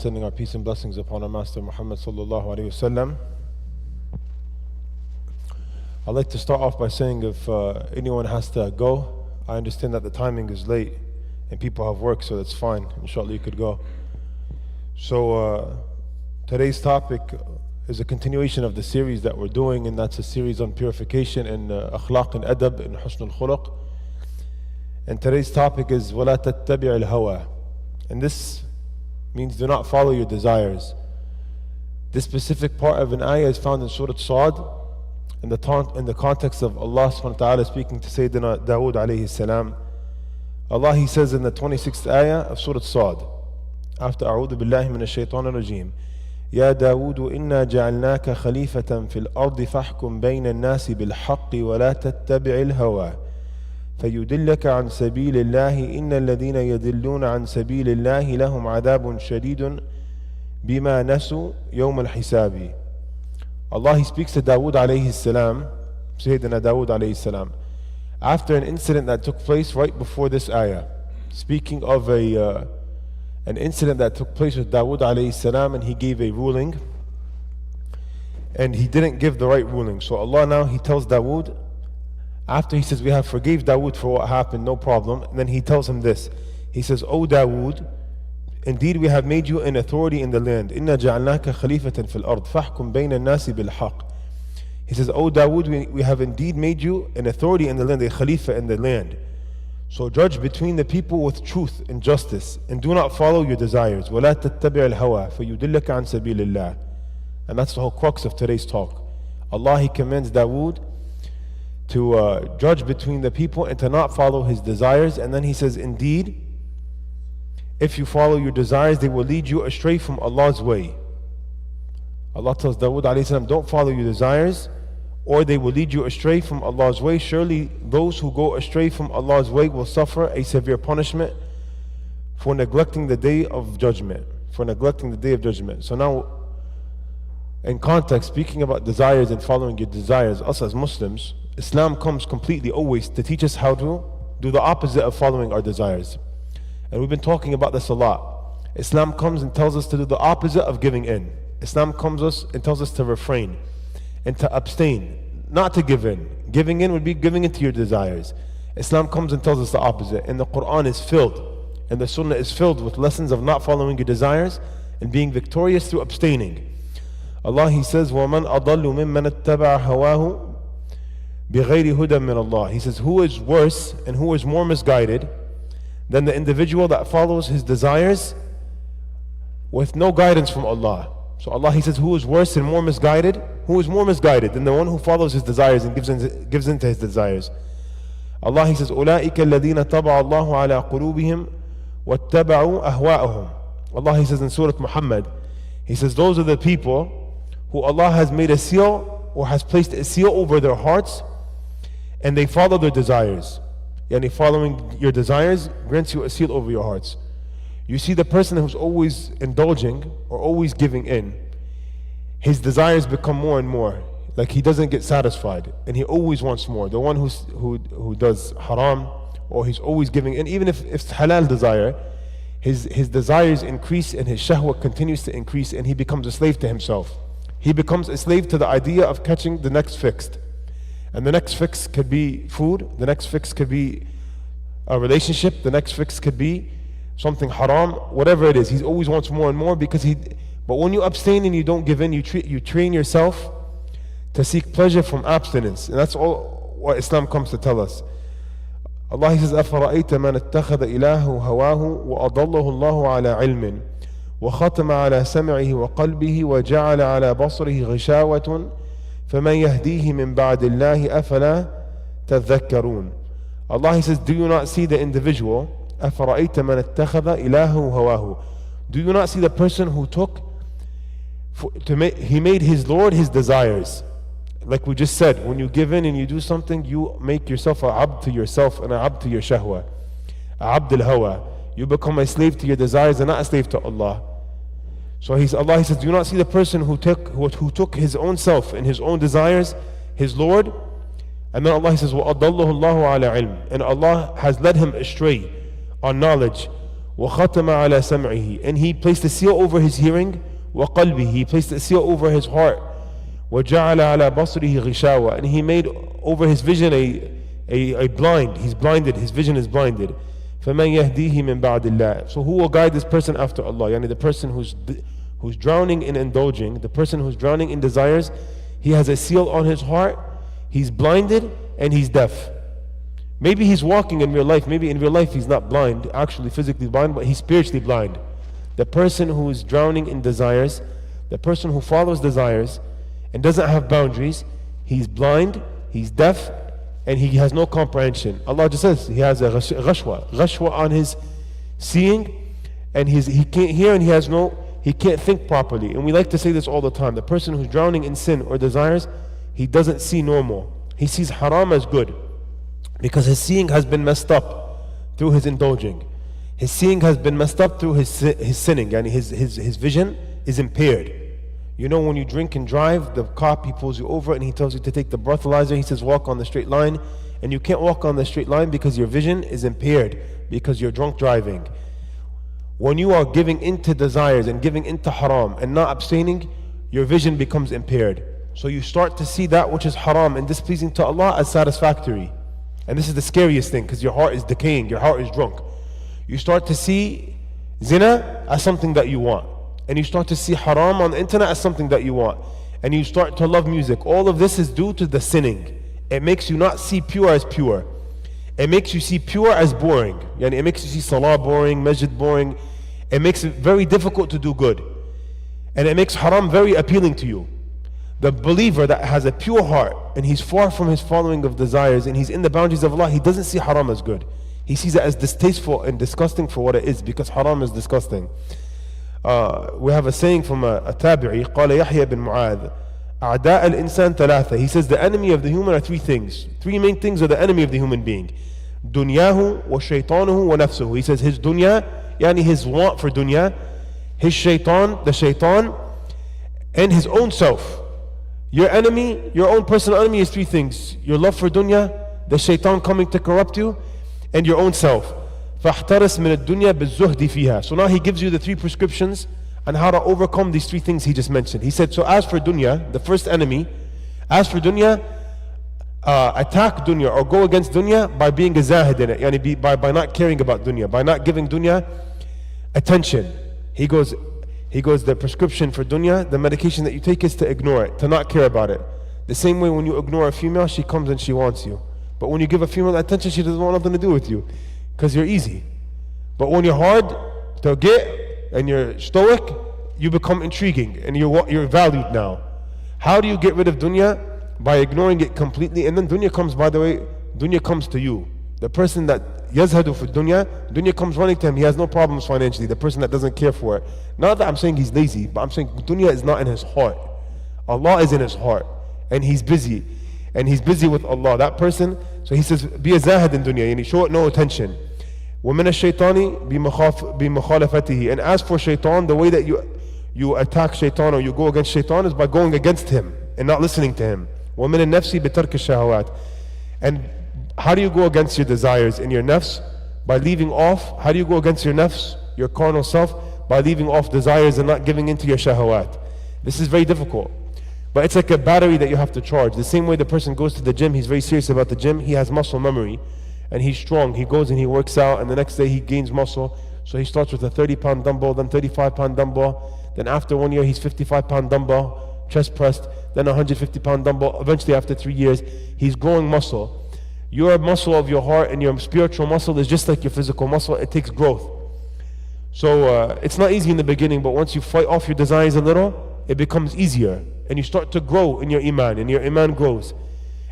Sending our peace and blessings upon our Master Muhammad sallallahu alaihi wasallam. I'd like to start off by saying if anyone has to go, I understand that the timing is late and people have work, so that's fine. Inshallah, you could go. So today's topic is a continuation of the series that we're doing, and that's a series on purification and akhlaq and adab and husn al-khuluq. And today's topic is وَلَا تَتَّبِعِ الْهَوَى. And this means do not follow your desires. This specific part of an ayah is found in Surah Saad in the context of Allah subhanahu wa ta'ala speaking to Sayyidina Dawood alayhi salam. Allah, He says in the 26th ayah of Surah Saad, after أعوذ بالله من الشيطان الرجيم, يا داود إنا جعلناك خليفة في الأرض فاحكم بين الناس بالحق ولا تتبع الهوى فيدلك عن سبيل الله إن الذين يدلون عن سبيل الله لهم عذاب شديد بما نسوا يوم الحساب. Allah, He speaks to Dawood alayhi salam, Sayyidina Dawood alayhi salam, after an incident that took place right before this ayah, speaking of an incident that took place with Dawood alayhi salam, and he gave a ruling and he didn't give the right ruling. So Allah now, He tells Dawood, after He says we have forgave Dawood for what happened, no problem, and then He tells him this. He says, O Dawood, indeed we have made you an authority in the land. إِنَّا جَعَلْنَاكَ خَلِيفَةً فِي الْأَرْضِ فَاحْكُمْ بَيْنَ النَّاسِ بِالْحَقِّ. He says, O Dawood, we have indeed made you an authority in the land, a khalifa in the land. So judge between the people with truth and justice, and do not follow your desires. وَلَا تَتَّبِعِ الْهَوَى فَيُدِلَّكَ عَنْ سَبِيلِ اللَّهِ. And that's the whole crux of today's talk. Allah, He commands Dawood to judge between the people and to not follow his desires. And then He says, indeed, if you follow your desires, they will lead you astray from Allah's way. Allah tells Dawood alayhi salam, don't follow your desires, or they will lead you astray from Allah's way. Surely those who go astray from Allah's way will suffer a severe punishment for neglecting the day of judgment. So now, in context, speaking about desires and following your desires, us as Muslims, Islam comes completely always to teach us how to do the opposite of following our desires. And we've been talking about this a lot. Islam comes and tells us to do the opposite of giving in. Islam comes and tells us to refrain and to abstain, not to give in. Giving in would be giving into your desires. Islam comes and tells us the opposite. And the Quran is filled, and the Sunnah is filled with lessons of not following your desires and being victorious through abstaining. Allah, He says, وَمَنْ أَضَلُّ مِمَّنِ اتَّبَعَ هَوَاهُ بِغَيْرِ هُدًى مِّنَ اللَّهِ. He says, who is worse and who is more misguided than the individual that follows his desires with no guidance from Allah? So Allah, He says, who is worse and more misguided? Who is more misguided than the one who follows his desires and gives into his desires? Allah, He says, أُولَٰئِكَ الَّذِينَ طَبَعَ اللَّهُ عَلَىٰ قُلُوبِهِمْ وَاتَّبَعُوا أَهْوَاءَهُم. Allah, He says in Surah Muhammad, He says, those are the people who Allah has made a seal or has placed a seal over their hearts, and they follow their desires. Yani following your desires grants you a seal over your hearts. You see the person who's always indulging or always giving in, his desires become more and more. Like he doesn't get satisfied and he always wants more. The one who does haram, or he's always giving in, even if it's halal desire, his desires increase and his shahwa continues to increase, and he becomes a slave to himself. He becomes a slave to the idea of catching the next fix. And the next fix could be food, the next fix could be a relationship, the next fix could be something haram, whatever it is. He always wants more and more but when you abstain and you don't give in, you train yourself to seek pleasure from abstinence. And that's all what Islam comes to tell us. Allah, He says, أَفَرَأَيْتَ مَنِ اتَّخَذَ إِلَهُ هَوَاهُ وَأَضَلَّهُ اللَّهُ عَلَى عِلْمٍ وَخَتَمَ عَلَى سَمْعِهِ وَقَلْبِهِ وَجَعَلَ عَلى بَصَرِهِ غِشَاوَةٌ فَمَنْ يَهْدِيهِ مِنْ بَعْدِ اللَّهِ أَفَلَا تَذَكَّرُونَ. Allah, He says, do you not see the individual? أَفَرَأَيْتَ مَنِ اتَّخَذَ إِلَهُ هَوَاهُ. Do you not see the person who he made his Lord his desires? Like we just said, when you give in and you do something, you make yourself a abd to yourself and a abd to your shahwa, a abd al-hawa. You become a slave to your desires and not a slave to Allah. So Allah, He says, do you not see the person who took his own self and his own desires, his Lord? And then Allah, He says, وَأَضَلَّهُ اللَّهُ عَلَى عِلْمٍ. And Allah has led him astray on knowledge. وَخَتَمَ عَلَى سَمْعِهِ, and he placed a seal over his hearing, وَقَلْبِهِ, he placed a seal over his heart, وَجَعَلَ عَلَى بَصْرِهِ غِشَاوَةً, and he made over his vision a blind, he's blinded, his vision is blinded. فَمَنْ يَهْدِيهِ مِنْ بَعْدِ اللَّهِ, so who will guide this person after Allah? Yani the person who's drowning in indulging, the person who's drowning in desires, he has a seal on his heart, he's blinded and he's deaf. Maybe he's walking in real life, maybe in real life he's not blind, actually physically blind, but he's spiritually blind. The person who is drowning in desires, the person who follows desires and doesn't have boundaries, he's blind, he's deaf, and he has no comprehension. Allah just says he has a ghashwa on his seeing, and he can't hear and he can't think properly. And we like to say this all the time. The person who's drowning in sin or desires, he doesn't see normal. He sees haram as good, because his seeing has been messed up through his indulging. His seeing has been messed up through his sinning, and his vision is impaired. You know, when you drink and drive, the cop, he pulls you over and he tells you to take the breathalyzer. He says walk on the straight line, and you can't walk on the straight line because your vision is impaired, because you're drunk driving. When you are giving into desires and giving into haram and not abstaining, your vision becomes impaired. So you start to see that which is haram and displeasing to Allah as satisfactory. And this is the scariest thing, because your heart is decaying, your heart is drunk. You start to see zina as something that you want, and you start to see haram on the internet as something that you want, and you start to love music. All of this is due to the sinning. It makes you not see pure as pure. It makes you see pure as boring. Yani it makes you see salah boring, masjid boring. It makes it very difficult to do good, and it makes haram very appealing to you. The believer that has a pure heart and he's far from his following of desires and he's in the boundaries of Allah, he doesn't see haram as good. He sees it as distasteful and disgusting for what it is, because haram is disgusting. We have a saying from a tabi'i, قال يحيى بن معاذ أعداء الإنسان ثلاثة. He says the enemy of the human are three things. Three main things are the enemy of the human being. دنياه وشيطانه ونفسه. He says his dunya, yani his want for dunya, his shaitan, the shaitan, and his own self. Your enemy, your own personal enemy is three things: your love for dunya, the shaitan coming to corrupt you, and your own self. فاحترس من الدنيا بالزهد فيها. So now he gives you the three prescriptions on how to overcome these three things he just mentioned. He said, so as for dunya, the first enemy, as for dunya, attack dunya or go against dunya by being a zahid in it, yani by not caring about dunya, by not giving dunya attention. He goes, the prescription for dunya, the medication that you take is to ignore it, to not care about it. The same way when you ignore a female, she comes and she wants you. But when you give a female attention, she doesn't want nothing to do with you, because you're easy. But when you're hard to get and you're stoic, you become intriguing and you're valued now. How do you get rid of dunya? By ignoring it completely. And then dunya comes, by the way, dunya comes to you. The person that yazhadu for dunya comes running to him. He has no problems financially. The person that doesn't care for it. Not that I'm saying he's lazy, but I'm saying dunya is not in his heart. Allah is in his heart, and he's busy. And he's busy with Allah. That person, so he says, be a zahid in dunya, and show it no attention. وَمِنَ الشَّيْطَانِ بِمُخَالَفَتِهِ. And as for shaitan, the way that you attack shaitan or you go against shaitan is by going against him and not listening to him. وَمِنَ النَّفْسِ بِتَرْكِ الشَّهَوَاتِ. And how do you go against your desires in your nafs? By leaving off. How do you go against your nafs, your carnal self? By leaving off desires and not giving into your shahawat. This is very difficult, but it's like a battery that you have to charge. The same way the person goes to the gym, he's very serious about the gym, he has muscle memory and he's strong. He goes and he works out, and the next day he gains muscle. So he starts with a 30-pound dumbbell, then 35-pound dumbbell, then after 1 year he's 55-pound dumbbell, chest pressed, then 150-pound dumbbell. Eventually after 3 years he's growing muscle. Your muscle of your heart and your spiritual muscle is just like your physical muscle. It takes growth. So it's not easy in the beginning, but once you fight off your desires a little, it becomes easier, and you start to grow in your iman, and your iman grows.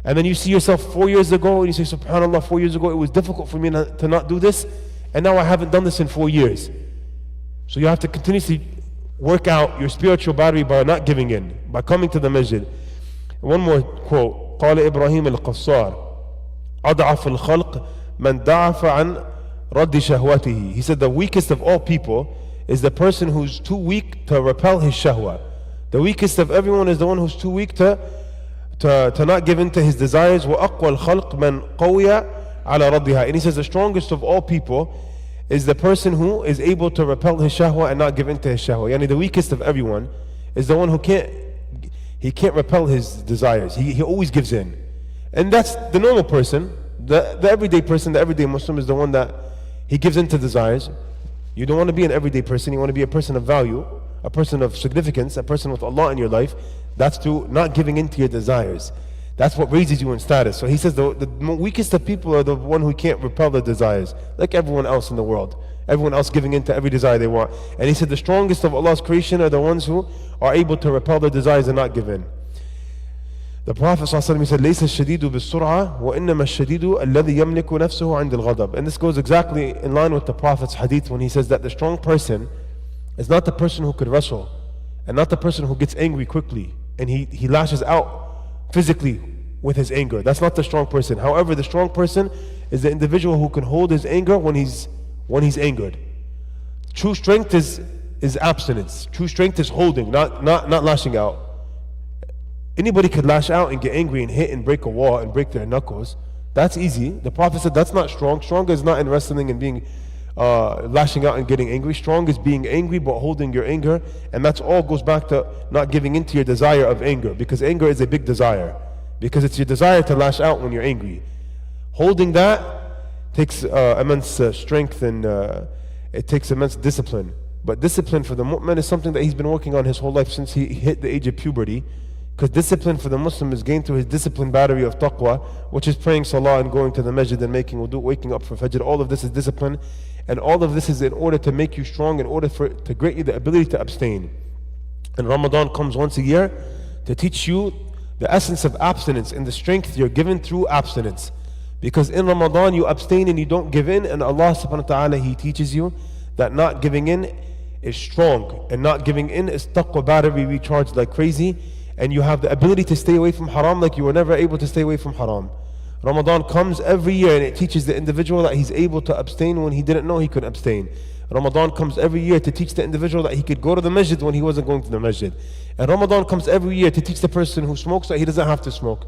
And then you see yourself 4 years ago, and you say, subhanAllah, 4 years ago it was difficult for me to not do this, and now I haven't done this in 4 years. So you have to continuously work out your spiritual battery by not giving in, by coming to the masjid. One more quote. قال إبراهيم القصار أضعف الخلق من ضعف عن رد شهوته. He said the weakest of all people is the person who's too weak to repel his shahwa. The weakest of everyone is the one who's too weak to not give in to his desires. وأقوى الخلق من قوي على ردها. And he says the strongest of all people is the person who is able to repel his shahwa and not give in to his shahwa. Yani the weakest of everyone is the one who can't repel his desires. He always gives in. And that's the normal person. The everyday person, the everyday Muslim is the one that he gives in to desires. You don't want to be an everyday person. You want to be a person of value, a person of significance, a person with Allah in your life. That's through not giving in to your desires. That's what raises you in status. So he says the weakest of people are the one who can't repel their desires, like everyone else in the world. Everyone else giving in to every desire they want. And he said the strongest of Allah's creation are the ones who are able to repel their desires and not give in. The Prophet ﷺ said, لَيْسَ الشَّدِيدُ بِالسُّرْعَةِ وَإِنَّمَا الشَّدِيدُ الَّذِي يَمْلِكُ نَفْسُهُ عِنْدَ الْغَضَبِ. And this goes exactly in line with the Prophet's hadith when he says that the strong person is not the person who could wrestle, and not the person who gets angry quickly and he lashes out physically with his anger. That's not the strong person. However, the strong person is the individual who can hold his anger when he's angered. True strength is abstinence. True strength is holding, not lashing out. Anybody could lash out and get angry and hit and break a wall and break their knuckles. That's easy. The Prophet said that's not strong. Strong is not in wrestling and being lashing out and getting angry. Strong is being angry but holding your anger, and that's all goes back to not giving into your desire of anger, because anger is a big desire, because it's your desire to lash out when you're angry. Holding that takes immense strength, and it takes immense discipline. But discipline for the mu'min is something that he's been working on his whole life since he hit the age of puberty, because discipline for the Muslim is gained through his discipline battery of taqwa, which is praying salah and going to the masjid and making wudu, waking up for fajr. All of this is discipline, and all of this is in order to make you strong, in order to grant you the ability to abstain. And Ramadan comes once a year to teach you the essence of abstinence and the strength you're given through abstinence. Because in Ramadan you abstain and you don't give in, and Allah subhanahu wa ta'ala, He teaches you that not giving in is strong, and not giving in is taqwa battery recharged like crazy, and you have the ability to stay away from haram like you were never able to stay away from haram. Ramadan comes every year and it teaches the individual that he's able to abstain when he didn't know he could abstain. Ramadan comes every year to teach the individual that he could go to the masjid when he wasn't going to the masjid. And Ramadan comes every year to teach the person who smokes that he doesn't have to smoke.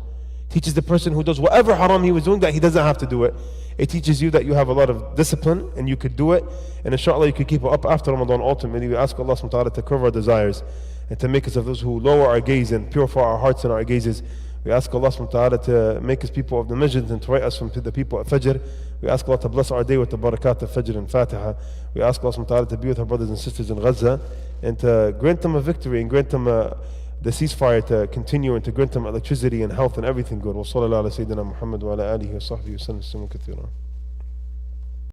Teaches the person who does whatever haram he was doing that he doesn't have to do it. It teaches you that you have a lot of discipline and you could do it, and inshallah you could keep it up after Ramadan. Ultimately we ask Allah subhanahu wa ta'ala to curb our desires and to make us of those who lower our gaze and purify our hearts and our gazes. We ask Allah subhanahu wa ta'ala to make us people of the masjid and to write us from the people of Fajr. We ask Allah to bless our day with the barakat of Fajr and Fatiha. We ask Allah subhanahu wa ta'ala to be with our brothers and sisters in Gaza and to grant them a victory and grant them the ceasefire to continue, and to grant them electricity and health and everything good. Wa sallallahu ala sayyidina Muhammad wa ala alihi wa sahbihi wa sallam kathira.